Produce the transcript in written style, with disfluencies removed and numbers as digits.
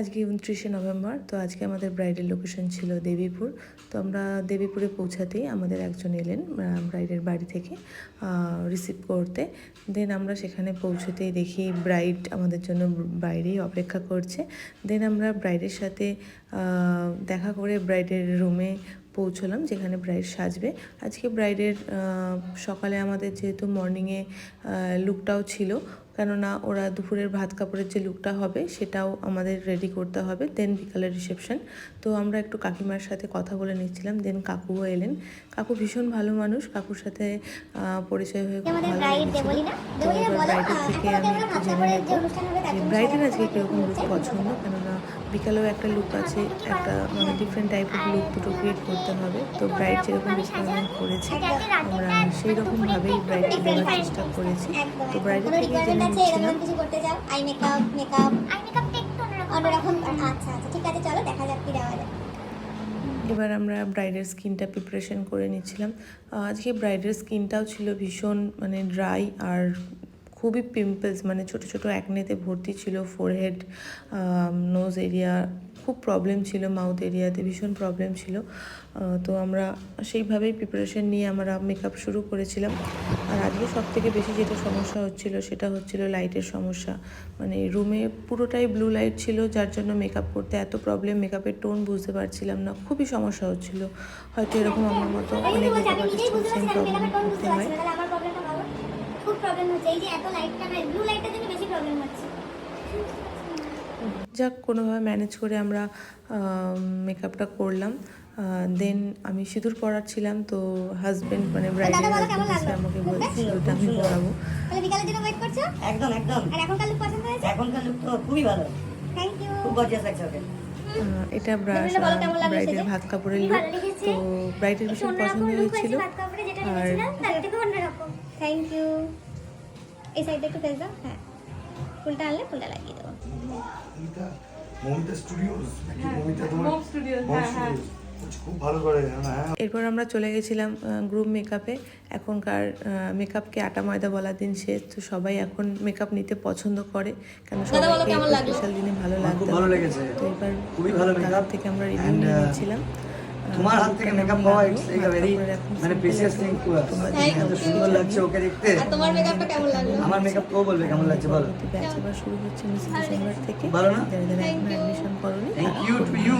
আজকে 29শে নভেম্বর। তো আজকে আমাদের ব্রাইডের লোকেশন ছিল দেবীপুর। তো আমরা দেবীপুরে পৌঁছাতেই আমাদের একজন এলেন ব্রাইডের বাড়ি থেকে রিসিভ করতে। দেন আমরা সেখানে পৌঁছতেই দেখি ব্রাইড আমাদের জন্য বাইরেই অপেক্ষা করছে। দেন আমরা ব্রাইডের সাথে দেখা করে ব্রাইডের রুমে পৌঁছলাম, যেখানে ব্রাইড সাজবে। আজকে ব্রাইডের সকালে আমাদের যেহেতু মর্নিংয়ে লুকটাও ছিল, কেননা ওরা দুপুরের ভাত কাপড়ের যে লুকটা হবে সেটাও আমাদের রেডি করতে হবে। দেন বিকালের রিসেপশন। তো আমরা একটু কাকিমার সাথে কথা বলে নিচ্ছিলাম। দেন কাকুও এলেন। কাকু ভীষণ ভালো মানুষ, কাকুর সাথে পরিচয় হয়ে খুব ভালো লেগেছিল। তো এবার ব্রাইডের থেকে আমি একটু জেনে নেবো যে ব্রাইডের আজকে কীরকম লুক পছন্দ, কেননা বিকালেও একটা লুক আছে, একটা মানে ডিফারেন্ট টাইপের লুক দুটো ক্রিয়েট করতে হবে। তো ব্রাইড যেরকম রিকোয়ারমেন্ট করেছে আমরা সেই রকমভাবেই ব্রাইডকে দেওয়ার চেষ্টা করেছি। তো ব্রাইডের থেকে জেনে নিচ্ছিলাম। কিছু করতে চাও, আই মেকআপ অন্যরকম। আচ্ছা ঠিক আছে, চলো দেখা যাক কি দেওয়া যায়। এবার আমরা ব্রাইডের স্কিনটা প্রিপারেশন করে নিচ্ছিলাম। আজকে ব্রাইডের স্কিনটাও ছিল ভীষণ মানে ড্রাই আর খুবই পিম্পলস, মানে ছোট ছোট অ্যাকনেতে ভর্তি ছিল। ফোরহেড, নোজ এরিয়া খুব প্রবলেম ছিল, মাউথ এরিয়াতে ভীষণ প্রবলেম ছিল। তো আমরা সেইভাবেই প্রিপারেশন নিয়ে আমরা মেকআপ শুরু করেছিলাম। আর আজকে সবথেকে বেশি যেটা সমস্যা হচ্ছিল সেটা হচ্ছিল লাইটের সমস্যা। মানে রুমে পুরোটাই ব্লু লাইট ছিল, যার জন্য মেকআপ করতে এত প্রবলেম, মেকআপের টোন বুঝতে পারছিলাম না, খুবই সমস্যা হচ্ছিল। হয়তো এরকম আমার মতো অনেক মেকআপ আর্টিস্ট সেম প্রবলেম করতে হয়। খুব প্রবলেম হচ্ছে, এই যে এত লাইটটা না, ব্লু লাইটটার জন্য বেশি প্রবলেম হচ্ছে। যাক, কোনোভাবে ম্যানেজ করে আমরা মেকআপটা করলাম। দেন আমি সিঁদুর পরাচ্ছিলাম, তো হাজবেন্ড মানে ব্রাইডের হাজবেন্ড এসে আমাকে বলছে সিঁদুরটা আমি পরাবো। তাহলে বিকালের জন্য ওয়েট করছো? একদম। আর এখনকার লুক পছন্দ হয়েছে? এখনকার লুক তো খুবই ভালো। Thank you. খুব গর্জিয়াস লাগছে ওকে। এটা ব্রাইডের ভাত কাপড়ের লুক। তো ব্রাইডের ভীষণ পছন্দ হয়েছিল। আর থ্যাংক ইউ। এই সাইডটা একটু ফেস দাও। হ্যাঁ, ফুলটা আনলে ফুলটা লাগিয়ে দেবো। এটা মমিতা স্টুডিওস নাকি মমিতা তোমার মম স্টুডিওস? হ্যাঁ খুব ভালো করে। হ্যাঁ, এরপর আমরা চলে গেছিলাম গ্রুপ মেকআপে। এখনকার মেকআপকে আটা ময়দা বলা দিন শেষ, তো সবাই এখন মেকআপ নিতে পছন্দ করে, কেন সবাইকে স্পেশাল দিনে ভালো লাগতো। ভালো লেগেছে, তো এবার খুবই ভালো মেকআপ থেকে আমরা রিভিউ নিয়ে নিচ্ছিলাম। তোমার হাত থেকে মেকআপ পাওয়া ইটস এ ভেরি মানে প্রিসিয়াস থিং টু আস। এত সুন্দর লাগছে ওকে দেখতে। আর তোমার মেকআপটা কেমন লাগলো? আমার মেকআপ তো বলবে কেমন লাগছে বলো। ব্যাচ এবার শুরু হচ্ছে 19 ডিসেম্বর থেকে। ভালো না? যারা যারা এখনো অ্যাডমিশন করোনি, থ্যাংক ইউ টু ইউ।